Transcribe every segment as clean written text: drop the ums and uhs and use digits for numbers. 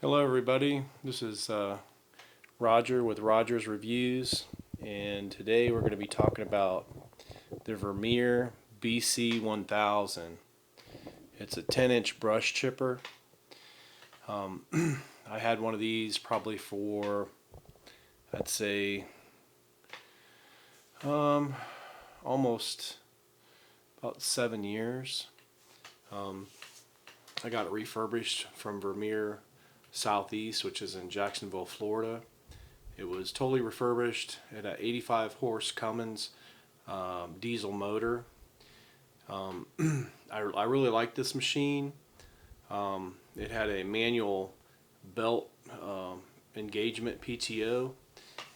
Hello everybody, this is Roger with Roger's Reviews, and today we're going to be talking about the Vermeer BC 1000. It's a 10-inch brush chipper. I had one of these probably for, I'd say, almost about 7 years. I got it refurbished from Vermeer Southeast, which is in Jacksonville, Florida. It was totally refurbished. It had an 85 horse Cummins diesel motor. I really liked this machine. It had a manual belt engagement PTO,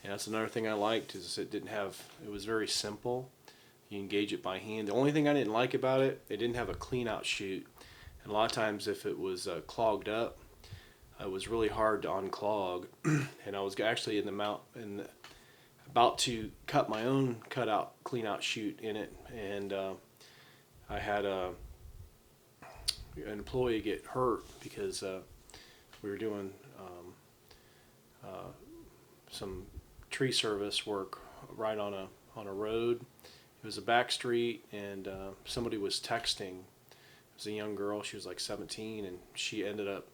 and that's another thing I liked is it was very simple. You engage it by hand. The only thing I didn't like about it didn't have a clean out chute, and a lot of times if it was clogged up, it was really hard to unclog. And I was actually about to cut my own clean out chute in it, and I had an employee get hurt because we were doing some tree service work right on a road. It was a back street, and somebody was texting. It was a young girl. She was like 17, and she ended up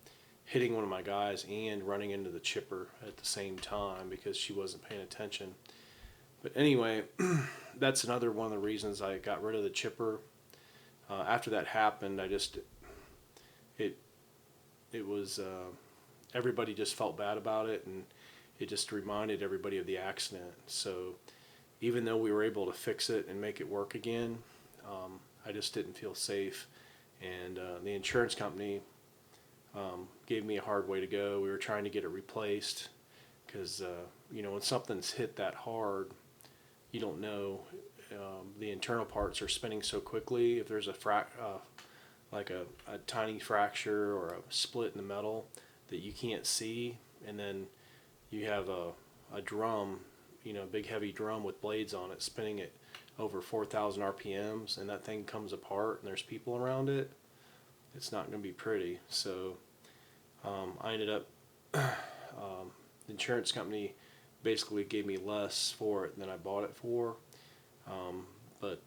hitting one of my guys and running into the chipper at the same time because she wasn't paying attention. But anyway, that's another one of the reasons I got rid of the chipper. After that happened, it was everybody just felt bad about it, and it just reminded everybody of the accident. So even though we were able to fix it and make it work again, I just didn't feel safe, and the insurance company gave me a hard way to go. We were trying to get it replaced because when something's hit that hard, you don't know. The internal parts are spinning so quickly. If there's like a tiny fracture or a split in the metal that you can't see, and then you have a drum, a big heavy drum with blades on it spinning at over 4,000 RPMs, and that thing comes apart and there's people around it, it's not going to be pretty. So I ended up, the insurance company basically gave me less for it than I bought it for, but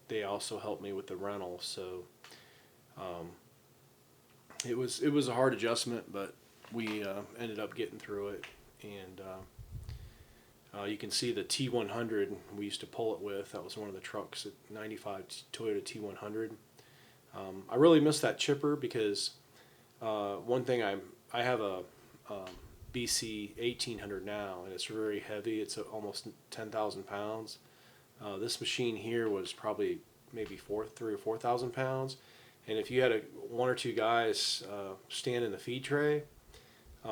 they also helped me with the rental. So it was a hard adjustment, but we ended up getting through it. And you can see the T100 we used to pull it with. That was one of the trucks, at 95 Toyota T100. I really miss that chipper because one thing I have a BC 1800 now, and it's very heavy. It's almost 10,000 pounds. This machine here was probably maybe 3,000 or 4,000 pounds. And if you had one or two guys stand in the feed tray,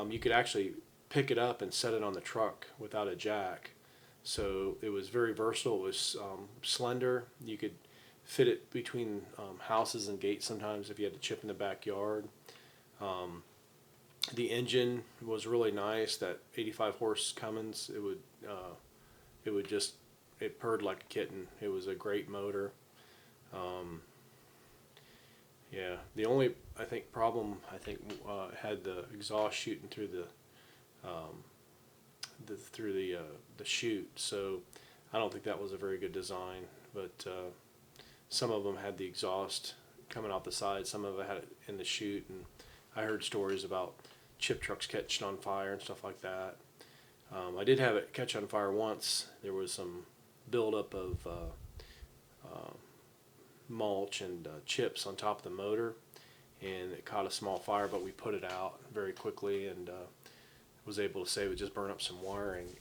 you could actually pick it up and set it on the truck without a jack. So it was very versatile. It was slender. You could fit it between houses and gates sometimes if you had to chip in the backyard. The engine was really nice. That 85 horse Cummins, it purred like a kitten. It was a great motor. Yeah, the only problem had the exhaust shooting through the chute. So I don't think that was a very good design. But some of them had the exhaust coming out the side. Some of it had it in the chute, and I heard stories about chip trucks catching on fire and stuff like that. I did have it catch on fire once. There was some buildup of mulch and chips on top of the motor, and it caught a small fire, but we put it out very quickly and was able to save it, just burn up some wiring.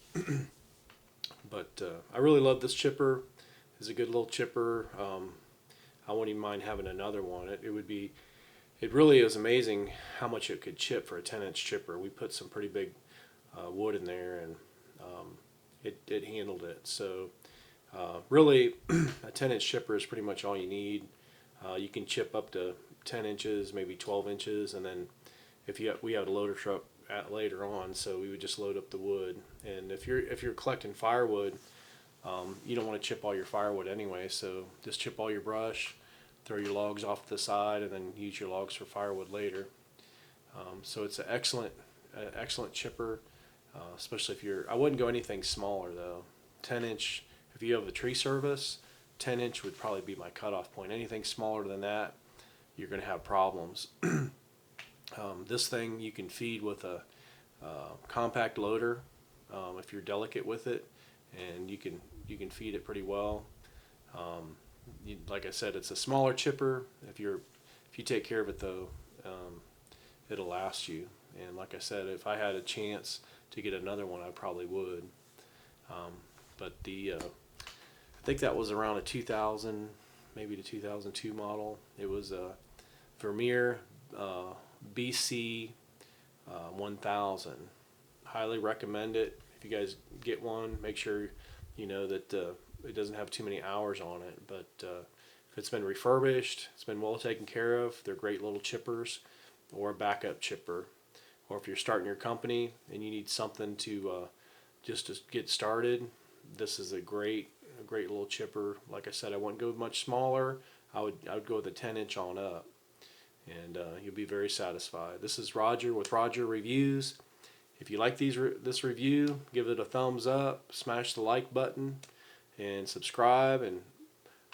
But I really love this chipper. It's a good little chipper. I wouldn't even mind having another one. It really is amazing how much it could chip for a 10-inch chipper. We put some pretty big wood in there, and it handled it. So really, a 10-inch chipper is pretty much all you need. You can chip up to 10 inches, maybe 12 inches, and then we had a loader truck later on, so we would just load up the wood. And if you're collecting firewood, you don't want to chip all your firewood anyway, so just chip all your brush, throw your logs off to the side, and then use your logs for firewood later. So it's an excellent chipper, especially if you're. I wouldn't go anything smaller though. 10-inch. If you have a tree service, 10-inch would probably be my cutoff point. Anything smaller than that, you're going to have problems. This thing you can feed with a compact loader if you're delicate with it, and you can feed it pretty well. Like I said, it's a smaller chipper. If you take care of it though, it'll last you. And like I said, if I had a chance to get another one, I probably would. But I think that was around a 2000, maybe the 2002 model. It was a Vermeer BC 1000. Highly recommend it. If you guys get one, make sure you know that it doesn't have too many hours on it. But if it's been refurbished, it's been well taken care of, they're great little chippers, or a backup chipper. Or if you're starting your company and you need something to just to get started, this is a great little chipper. Like I said, I wouldn't go much smaller. I would go with a 10-inch on up, and you'll be very satisfied. This is Roger with Roger Reviews. If you like this review, give it a thumbs up, smash the like button, and subscribe. And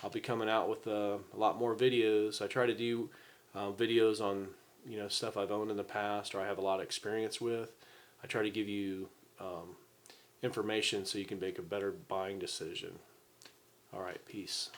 I'll be coming out with a lot more videos. I try to do videos on stuff I've owned in the past or I have a lot of experience with. I try to give you information so you can make a better buying decision. All right, peace.